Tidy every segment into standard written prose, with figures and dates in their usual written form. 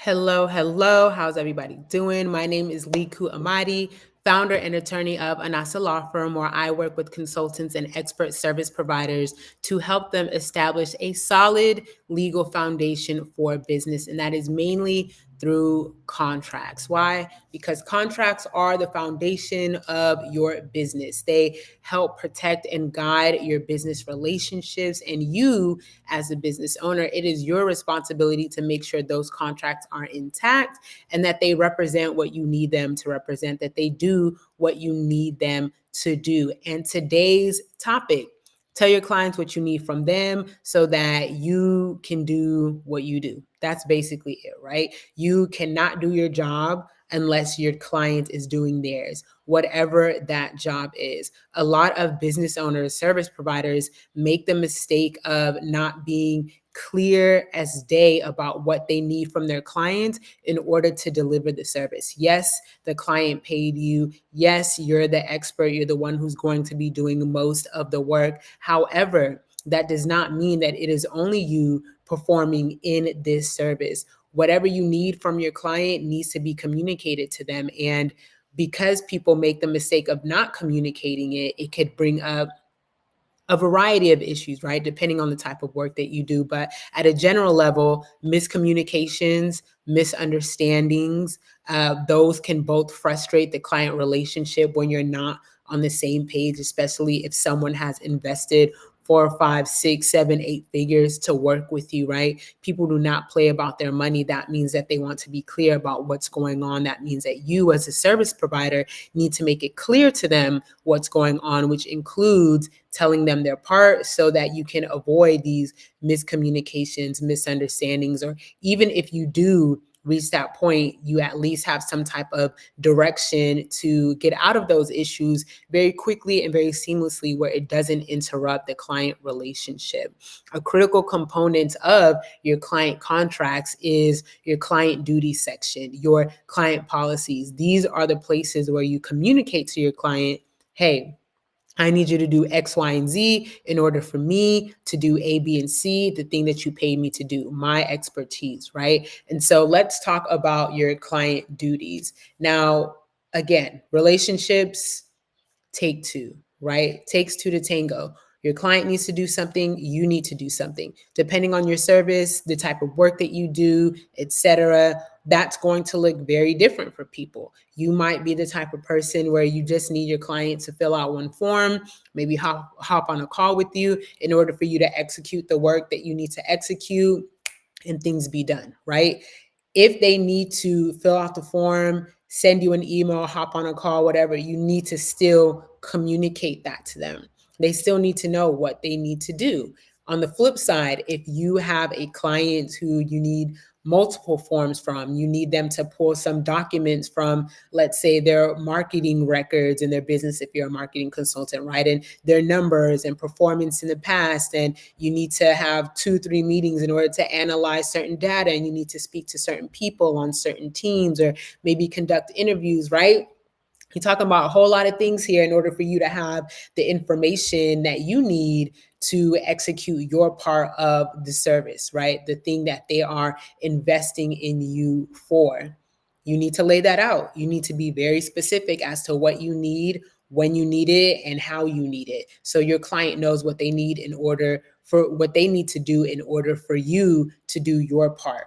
Hello, hello. How's everybody doing? My name is Liku Amadi, founder and attorney of Anasa Law Firm, where I work with consultants and expert service providers to help them establish a solid legal foundation for business. And that is mainly through contracts. Why? Because contracts are the foundation of your business. They help protect and guide your business relationships. And you, as a business owner, it is your responsibility to make sure those contracts are intact and that they represent what you need them to represent, that they do what you need them to do. And today's topic: tell your clients what you need from them so that you can do what you do. That's basically it, right? You cannot do your job unless your client is doing theirs, whatever that job is. A lot of business owners, service providers make the mistake of not being clear as day about what they need from their clients in order to deliver the service. Yes, the client paid you. Yes, you're the expert. You're the one who's going to be doing most of the work. However, that does not mean that it is only you performing in this service. Whatever you need from your client needs to be communicated to them. And because people make the mistake of not communicating it, it could bring up a variety of issues, right? Depending on the type of work that you do. But at a general level, miscommunications, misunderstandings, those can both frustrate the client relationship when you're not on the same page, especially if someone has invested 4, 5, 6, 7, 8 figures to work with you, right? People do not play about their money. That means that they want to be clear about what's going on. That means that you, as a service provider, need to make it clear to them what's going on, which includes telling them their part so that you can avoid these miscommunications, misunderstandings, or even if you do reach that point, you at least have some type of direction to get out of those issues very quickly and very seamlessly where it doesn't interrupt the client relationship. A critical component of your client contracts is your client duty section, your client policies. These are the places where you communicate to your client, hey, I need you to do X, Y, and Z in order for me to do A, B, and C, the thing that you paid me to do, my expertise, right? And so let's talk about your client duties. Now, again, relationships take two, right? Takes two to tango. Your client needs to do something, you need to do something. Depending on your service, the type of work that you do, etc., that's going to look very different for people. You might be the type of person where you just need your client to fill out one form, maybe hop on a call with you in order for you to execute the work that you need to execute and things be done, right? If they need to fill out the form, send you an email, hop on a call, whatever, you need to still communicate that to them. They still need to know what they need to do. On the flip side, if you have a client who you need multiple forms from, you need them to pull some documents from, let's say, their marketing records in their business, if you're a marketing consultant, right? And their numbers and performance in the past. And you need to have 2, 3 meetings in order to analyze certain data. And you need to speak to certain people on certain teams or maybe conduct interviews, right? You're talking about a whole lot of things here in order for you to have the information that you need to execute your part of the service, right? The thing that they are investing in you for. You need to lay that out. You need to be very specific as to what you need, when you need it, and how you need it. So your client knows what they need in order for what they need to do in order for you to do your part.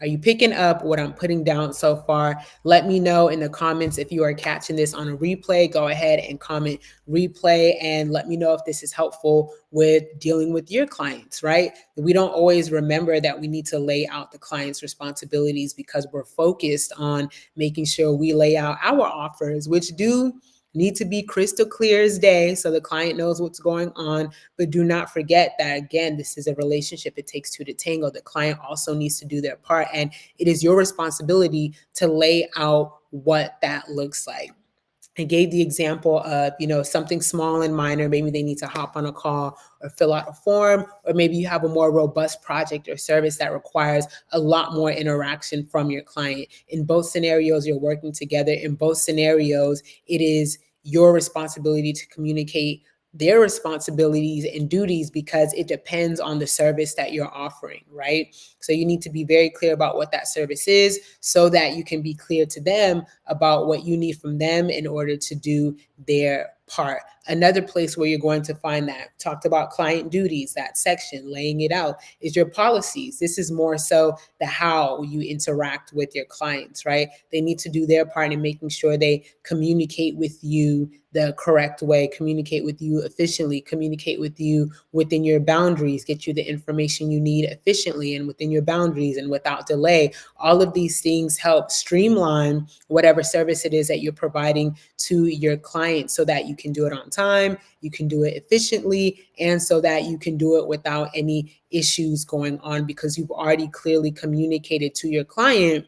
Are you picking up what I'm putting down so far? Let me know in the comments if you are catching this on a replay. Go ahead and comment replay and let me know if this is helpful with dealing with your clients, right? We don't always remember that we need to lay out the client's responsibilities because we're focused on making sure we lay out our offers, which do need to be crystal clear as day so the client knows what's going on. But do not forget that, again, this is a relationship. It takes two to tango. The client also needs to do their part. And it is your responsibility to lay out what that looks like. I gave the example of, something small and minor. Maybe they need to hop on a call or fill out a form, or maybe you have a more robust project or service that requires a lot more interaction from your client. In both scenarios, you're working together. In both scenarios, it is your responsibility to communicate their responsibilities and duties because it depends on the service that you're offering, right? So you need to be very clear about what that service is so that you can be clear to them about what you need from them in order to do their part. Another place where you're going to find that, talked about client duties, that section, laying it out, is your policies. This is more so the how you interact with your clients, right? They need to do their part in making sure they communicate with you the correct way, communicate with you efficiently, communicate with you within your boundaries, get you the information you need efficiently and within your boundaries and without delay. All of these things help streamline whatever service it is that you're providing to your client so that you can do it on time, you can do it efficiently, and so that you can do it without any issues going on because you've already clearly communicated to your client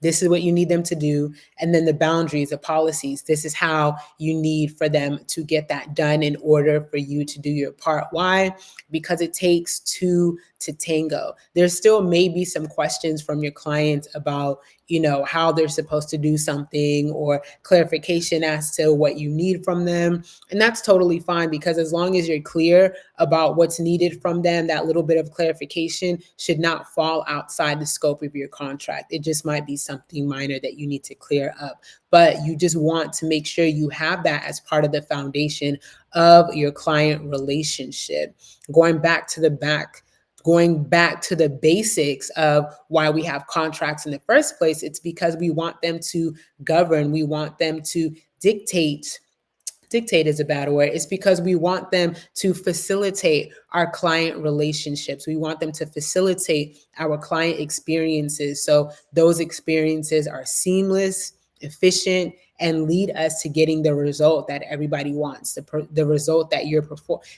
this is what you need them to do. And then the boundaries, the policies, this is how you need for them to get that done in order for you to do your part. Why? Because it takes two to tango. There still may be some questions from your clients about, how they're supposed to do something or clarification as to what you need from them. And that's totally fine because as long as you're clear about what's needed from them, that little bit of clarification should not fall outside the scope of your contract. It just might be something minor that you need to clear up. But you just want to make sure you have that as part of the foundation of your client relationship. Going back to the basics of why we have contracts in the first place, it's because we want them to govern, we want them to dictate is a bad word. It's because we want them to facilitate our client relationships. We want them to facilitate our client experiences. So those experiences are seamless, efficient, and lead us to getting the result that everybody wants, the result that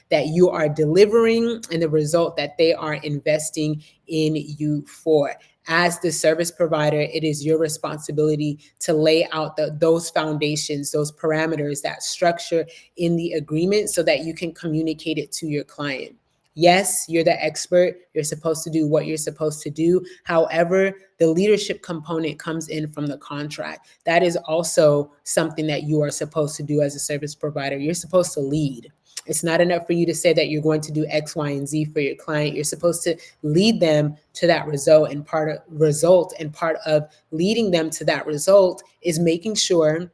that you are delivering, and the result that they are investing in you for. As the service provider, it is your responsibility to lay out those foundations, those parameters, that structure in the agreement so that you can communicate it to your client. Yes, you're the expert. You're supposed to do what you're supposed to do. However, the leadership component comes in from the contract. That is also something that you are supposed to do as a service provider. You're supposed to lead. It's not enough for you to say that you're going to do X, Y, and Z for your client. You're supposed to lead them to that result. And part of leading them to that result is making sure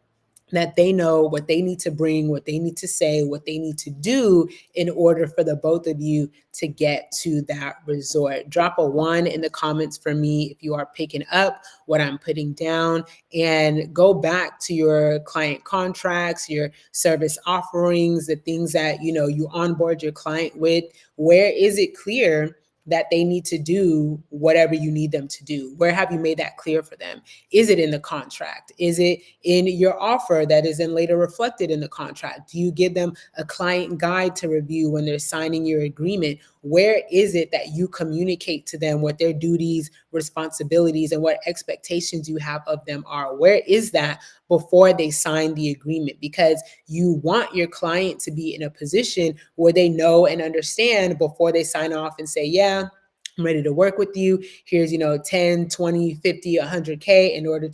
that they know what they need to bring, what they need to say, what they need to do in order for the both of you to get to that resort. Drop a 1 in the comments for me if you are picking up what I'm putting down, and go back to your client contracts, your service offerings, the things that you onboard your client with. Where is it clear that they need to do whatever you need them to do? Where have you made that clear for them? Is it in the contract? Is it in your offer that is then later reflected in the contract? Do you give them a client guide to review when they're signing your agreement? Where is it that you communicate to them what their duties, responsibilities, and what expectations you have of them are? Where is that before they sign the agreement? Because you want your client to be in a position where they know and understand before they sign off and say, yeah, I'm ready to work with you. Here's, 10, 20, 50, 100K in order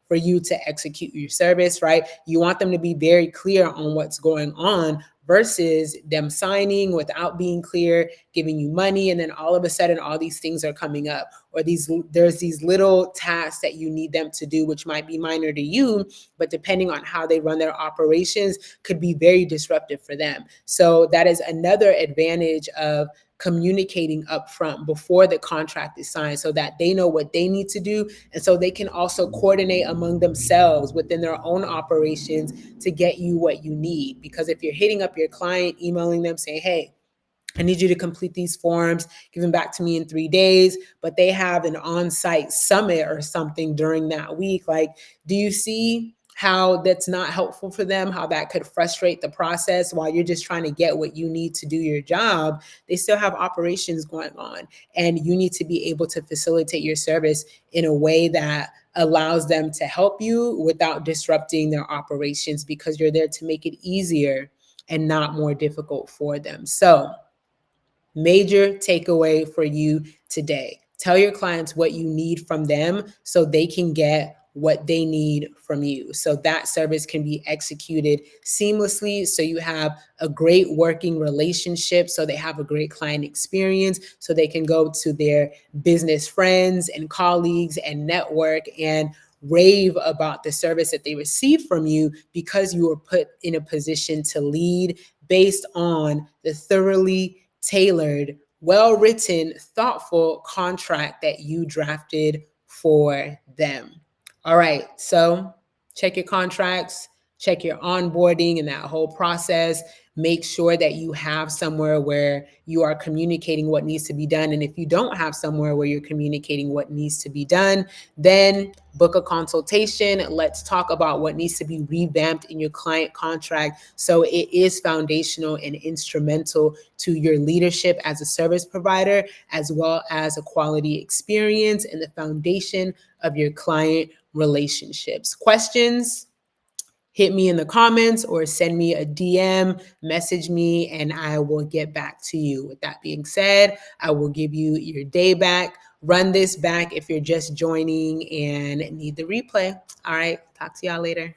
for you to execute your service, right? You want them to be very clear on what's going on versus them signing without being clear, giving you money, and then all of a sudden all these things are coming up, or there's these little tasks that you need them to do, which might be minor to you, but depending on how they run their operations could be very disruptive for them. So that is another advantage of communicating upfront before the contract is signed so that they know what they need to do, and so they can also coordinate among themselves within their own operations to get you what you need. Because if you're hitting up your client, emailing them saying, hey, I need you to complete these forms, give them back to me in 3 days, but they have an on-site summit or something during that week. Like, do you see how that's not helpful for them, how that could frustrate the process while you're just trying to get what you need to do your job? They still have operations going on, and you need to be able to facilitate your service in a way that allows them to help you without disrupting their operations, because you're there to make it easier and not more difficult for them. So, major takeaway for you today: tell your clients what you need from them so they can get what they need from you. So that service can be executed seamlessly. So you have a great working relationship. So they have a great client experience. So they can go to their business friends and colleagues and network and rave about the service that they receive from you because you were put in a position to lead based on the thoroughly tailored, well-written, thoughtful contract that you drafted for them. All right, so check your contracts, check your onboarding and that whole process. Make sure that you have somewhere where you are communicating what needs to be done. And if you don't have somewhere where you're communicating what needs to be done, then book a consultation. Let's talk about what needs to be revamped in your client contract so it is foundational and instrumental to your leadership as a service provider, as well as a quality experience and the foundation of your client relationships. Questions? Hit me in the comments or send me a DM, message me, and I will get back to you. With that being said, I will give you your day back. Run this back if you're just joining and need the replay. All right, talk to y'all later.